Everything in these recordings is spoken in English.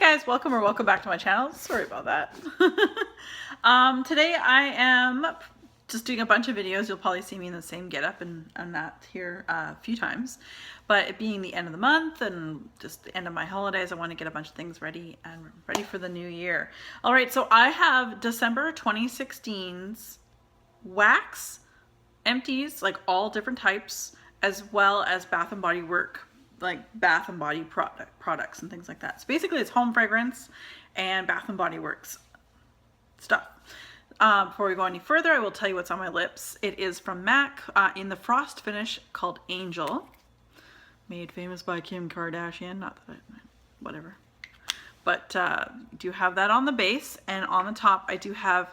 guys, welcome back to my channel. Sorry about that. Today I am just doing a bunch of videos. You'll probably see me in the same getup and that here a few times. But it being the end of the month and just the end of my holidays, I want to get a bunch of things ready and ready for the new year. All right, so I have December 2016's wax empties, like all different types, as well as Bath and Body Work, like Bath and Body products and things like that. So basically it's home fragrance and Bath and Body Works stuff. Before we go any further, I will tell you what's on my lips. It is from MAC in the frost finish called Angel, made famous by Kim Kardashian, not that whatever. But do have that on the base, and on the top I do have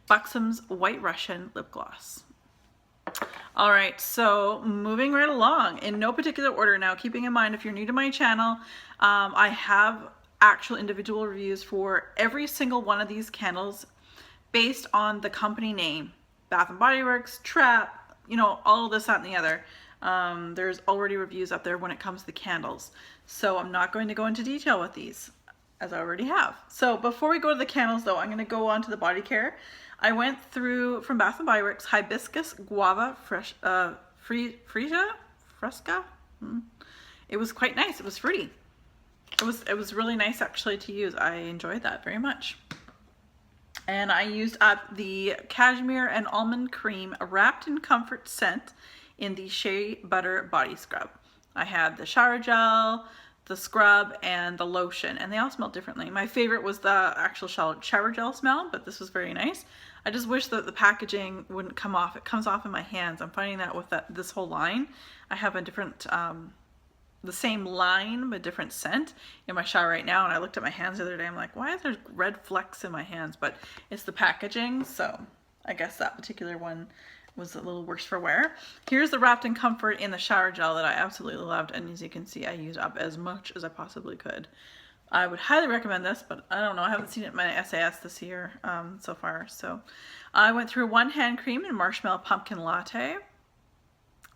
Buxom's White Russian lip gloss. All right, so moving right along in no particular order now, keeping in mind if you're new to my channel, I have actual individual reviews for every single one of these candles based on the company name. Bath and Body Works, Trap, you know, all of this, that, and the other. There's already reviews up there when it comes to candles. So I'm not going to go into detail with these, as I already have. So before we go to the candles though, I'm going to go on to the body care. I went through, from Bath and Body Works, Hibiscus Guava Fresca. It was quite nice. It was fruity. It was really nice actually to use. I enjoyed that very much. And I used up the Cashmere and Almond Cream Wrapped in Comfort scent in the Shea Butter Body Scrub. I had the shower gel, the scrub, and the lotion, and they all smell differently. My favorite was the actual shower gel smell, but this was very nice. I just wish that the packaging wouldn't come off. It comes off in my hands. I'm finding that with this whole line. I have a different, the same line but different scent in my shower right now, and I looked at my hands the other day. I'm like, why is there red flecks in my hands? But it's the packaging, so I guess that particular one was a little worse for wear. Here's the Wrapped in Comfort in the shower gel that I absolutely loved, and as you can see, I used up as much as I possibly could. I would highly recommend this, but I don't know, I haven't seen it in my SAS this year so far. So I went through one hand cream in Marshmallow Pumpkin Latte.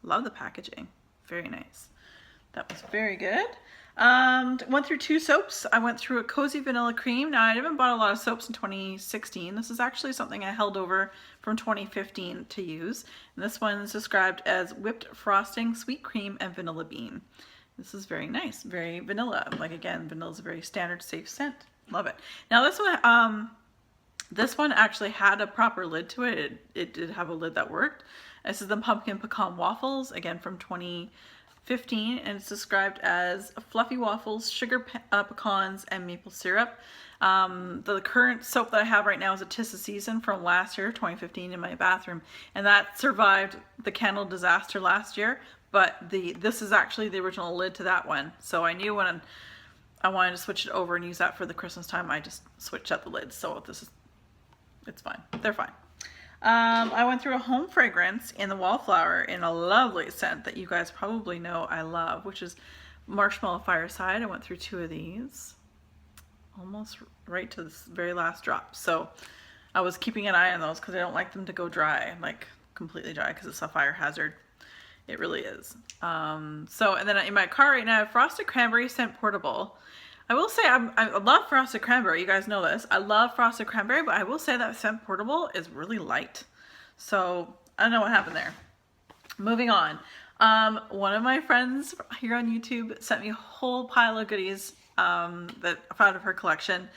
Love the packaging, very nice. That was very good. Went through two soaps. I went through a Cozy Vanilla Cream. Now I haven't bought a lot of soaps in 2016. This is actually something I held over from 2015 to use. And this one is described as Whipped Frosting, Sweet Cream, and Vanilla Bean. This is very nice, very vanilla. Like again, vanilla is a very standard, safe scent. Love it. Now this one actually had a proper lid to it. It did have a lid that worked. This is the Pumpkin Pecan Waffles, again from 2015, and it's described as fluffy waffles, sugar pecans, and maple syrup. The current soap that I have right now is a Tis of Season from last year, 2015, in my bathroom, and that survived the candle disaster last year. But this is actually the original lid to that one. So I knew when I wanted to switch it over and use that for the Christmas time, I just switched out the lids. So it's fine. They're fine. I went through a home fragrance in the Wallflower in a lovely scent that you guys probably know I love, which is Marshmallow Fireside. I went through two of these, almost right to this very last drop. So I was keeping an eye on those because I don't like them to go dry, like completely dry, because it's a fire hazard. It really is. And then in my car right now, I have Frosted Cranberry Scent Portable. I will say I love Frosted Cranberry. You guys know this. I love Frosted Cranberry, but I will say that Scent Portable is really light. So I don't know what happened there. Moving on. One of my friends here on YouTube sent me a whole pile of goodies that out of her collection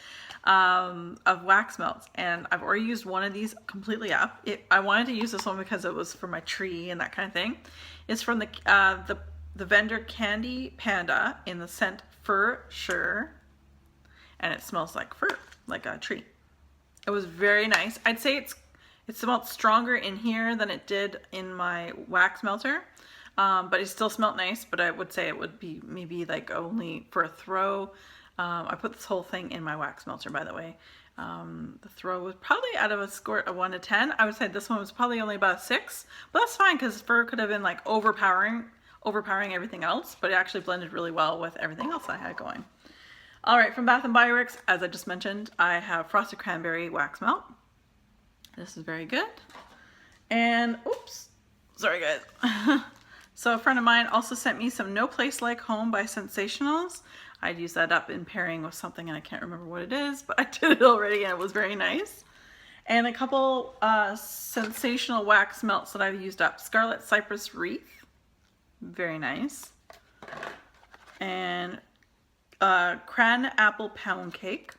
of wax melts, and I've already used one of these completely up. I wanted to use this one because it was for my tree and that kind of thing. It's from the vendor Candy Panda in the scent Fur Sure, and it smells like fur, like a tree. It was very nice. I'd say it smelled stronger in here than it did in my wax melter, but it still smelled nice. But I would say it would be maybe like only for a throw. I put this whole thing in my wax melter, by the way. The throw was probably out of a score of 1 to 10. I would say this one was probably only about a 6, but that's fine because fur could have been like overpowering everything else, but it actually blended really well with everything else I had going. All right, from Bath and Body Works, as I just mentioned, I have Frosted Cranberry Wax Melt. This is very good. And oops, sorry guys. So a friend of mine also sent me some No Place Like Home by Sensationals. I'd use that up in pairing with something, and I can't remember what it is, but I did it already and it was very nice. And a couple Sensational Wax Melts that I've used up. Scarlet Cypress Wreath, very nice. And Cran Apple Pound Cake,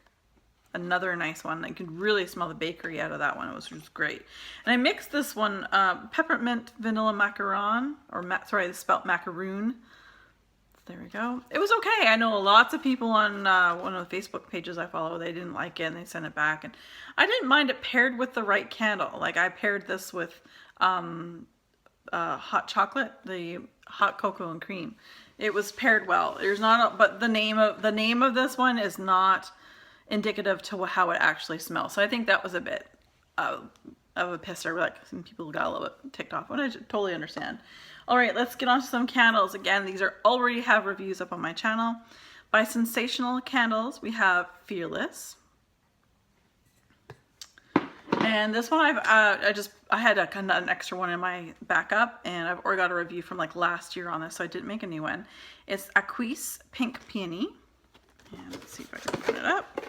another nice one. I could really smell the bakery out of that one. It was just great. And I mixed this one, Peppermint Vanilla Macaron, or sorry, it's spelled macaroon. There we go. It was okay. I know lots of people on one of the Facebook pages I follow, they didn't like it and they sent it back. And I didn't mind it paired with the right candle. Like I paired this with hot chocolate, the hot cocoa and cream. It was paired well. There's not, but the name of this one is not indicative to how it actually smells. So I think that was a bit of a pisser. Like some people got a little bit ticked off, and I totally understand. All right, let's get on to some candles. Again, these already have reviews up on my channel. By Sensational Candles, we have Fearless. And this one I had an extra one in my backup, and I've already got a review from like last year on this, so I didn't make a new one. It's Aquise Pink Peony. And let's see if I can open it up.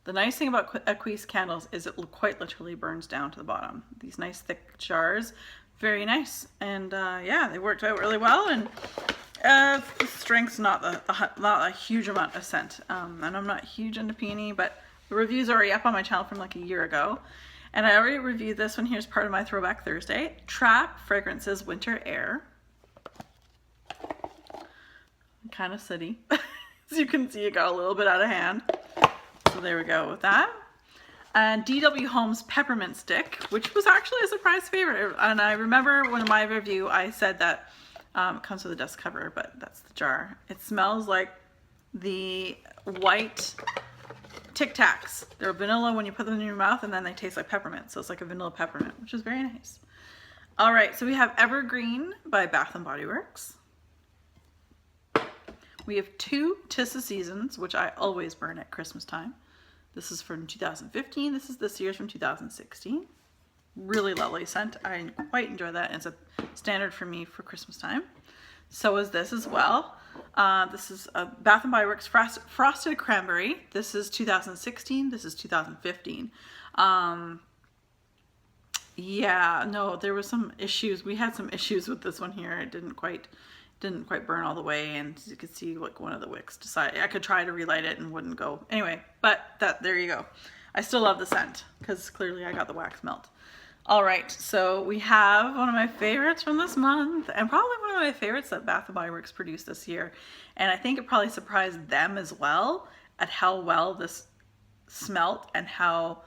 The nice thing about Aquise candles is it quite literally burns down to the bottom. These nice thick jars, very nice. And yeah, they worked out really well. And the strength's not a huge amount of scent. And I'm not huge into peony, but the review's already up on my channel from like a year ago. And I already reviewed this one. Here's part of my Throwback Thursday. Trap Fragrances Winter Air. Kind of city. As you can see, it got a little bit out of hand. So there we go with that. And DW Home's Peppermint Stick, which was actually a surprise favorite. And I remember when in my review, I said that it comes with a dust cover, but that's the jar. It smells like the white Tic Tacs. They're vanilla when you put them in your mouth, and then they taste like peppermint. So it's like a vanilla peppermint, which is very nice. All right, so we have Evergreen by Bath & Body Works. We have two Tis the Seasons, which I always burn at Christmas time. This is from 2015. This year's from 2016. Really lovely scent. I quite enjoy that. It's a standard for me for Christmas time. So is this as well. This is a Bath & Body Works Frosted Cranberry. This is 2016. This is 2015. Yeah, no, there was some issues. We had some issues with this one here. It didn't quite burn all the way, and you could see like one of the wicks decided I could try to relight it and wouldn't go. Anyway, but there you go. I still love the scent because clearly I got the wax melt. All right, so we have one of my favorites from this month, and probably one of my favorites that Bath & Body Works produced this year. And I think it probably surprised them as well at how well this smelt and how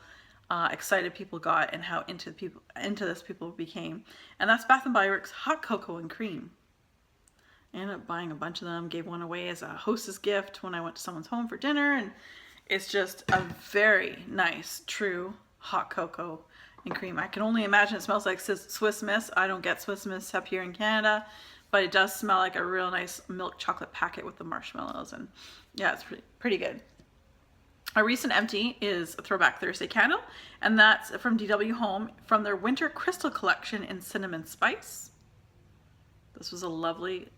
excited people got and how into this people became. And that's Bath & Body Works Hot Cocoa and Cream. I ended up buying a bunch of them, gave one away as a hostess gift when I went to someone's home for dinner, and it's just a very nice, true hot cocoa and cream. I can only imagine it smells like Swiss Miss. I don't get Swiss Miss up here in Canada, but it does smell like a real nice milk chocolate packet with the marshmallows, and yeah, it's pretty good. Our recent empty is a Throwback Thursday candle, and that's from DW Home from their Winter Crystal Collection in Cinnamon Spice. This was a lovely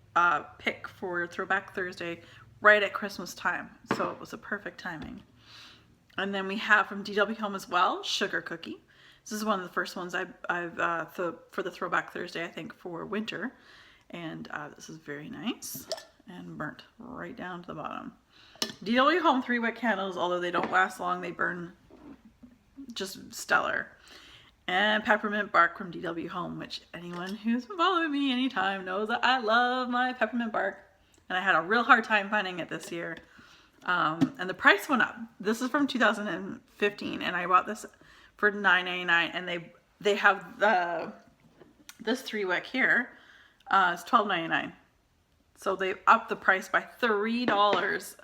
pick for Throwback Thursday right at Christmas time, so it was a perfect timing. And then we have from DW Home as well, Sugar Cookie. This is one of the first ones I've for the Throwback Thursday, I think, for winter, and this is very nice and burnt right down to the bottom. DW Home 3-wick candles, although they don't last long, they burn just stellar. And Peppermint Bark from DW Home, which anyone who's been following me anytime knows that I love my peppermint bark. And I had a real hard time finding it this year. And the price went up. This is from 2015, and I bought this for $9.99. And they have this 3-wick here is $12.99. So they upped the price by $3,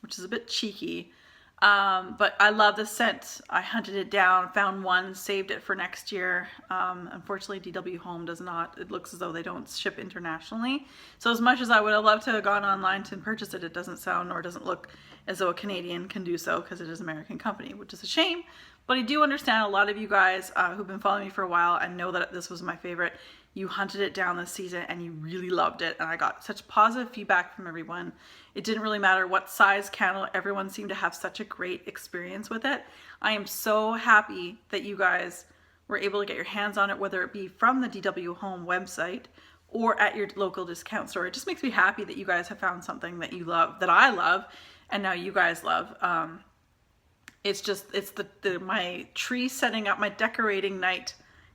which is a bit cheeky. But I love the scent. I hunted it down, found one, saved it for next year. Unfortunately, DW Home does not. It looks as though they don't ship internationally. So as much as I would have loved to have gone online to purchase it, it doesn't sound or doesn't look as though a Canadian can do so because it is an American company, which is a shame. But I do understand a lot of you guys who've been following me for a while and know that this was my favorite. you hunted it down this season and you really loved it. And I got such positive feedback from everyone. It didn't really matter what size candle, everyone seemed to have such a great experience with it. I am so happy that you guys were able to get your hands on it, whether it be from the DW Home website or at your local discount store. It just makes me happy that you guys have found something that you love, that I love, and now you guys love. It's my tree setting up, my decorating night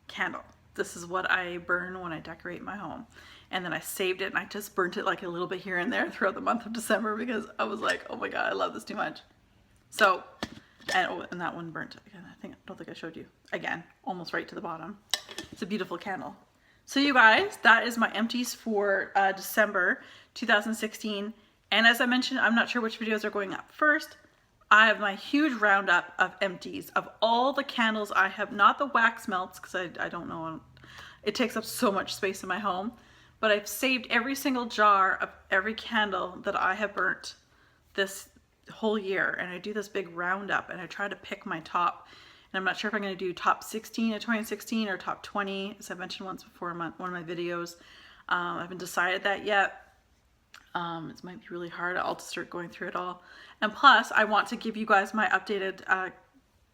candle. This is what I burn when I decorate my home. And then I saved it and I just burnt it like a little bit here and there throughout the month of December because I was like, oh my God, I love this too much. So, and that one burnt again. I don't think I showed you. Again, almost right to the bottom. It's a beautiful candle. So you guys, that is my empties for December 2016. And as I mentioned, I'm not sure which videos are going up first. I have my huge roundup of empties of all the candles I have, not the wax melts, because I don't know, it takes up so much space in my home, but I've saved every single jar of every candle that I have burnt this whole year, and I do this big roundup, and I try to pick my top, and I'm not sure if I'm going to do top 16 of 2016 or top 20, as I mentioned once before in one of my videos. I haven't decided that yet. It might be really hard. I'll just start going through it all. And plus, I want to give you guys my updated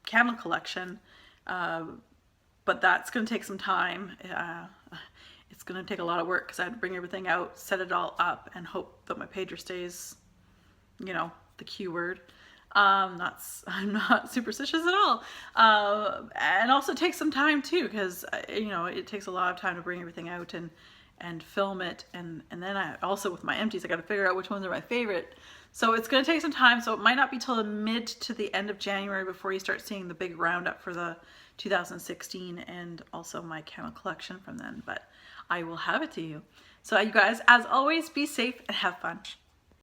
candle collection, but that's going to take some time. It's going to take a lot of work because I have to bring everything out, set it all up, and hope that my pager stays, you know, the Q word. I'm not superstitious at all. And also takes some time too, because, you know, it takes a lot of time to bring everything out and film it, and then I also, with my empties, I got to figure out which ones are my favorite. So it's going to take some time, so it might not be till the mid to the end of January before you start seeing the big roundup for the 2016 and also my candle collection from then, but I will have it to you. So you guys, as always, be safe and have fun.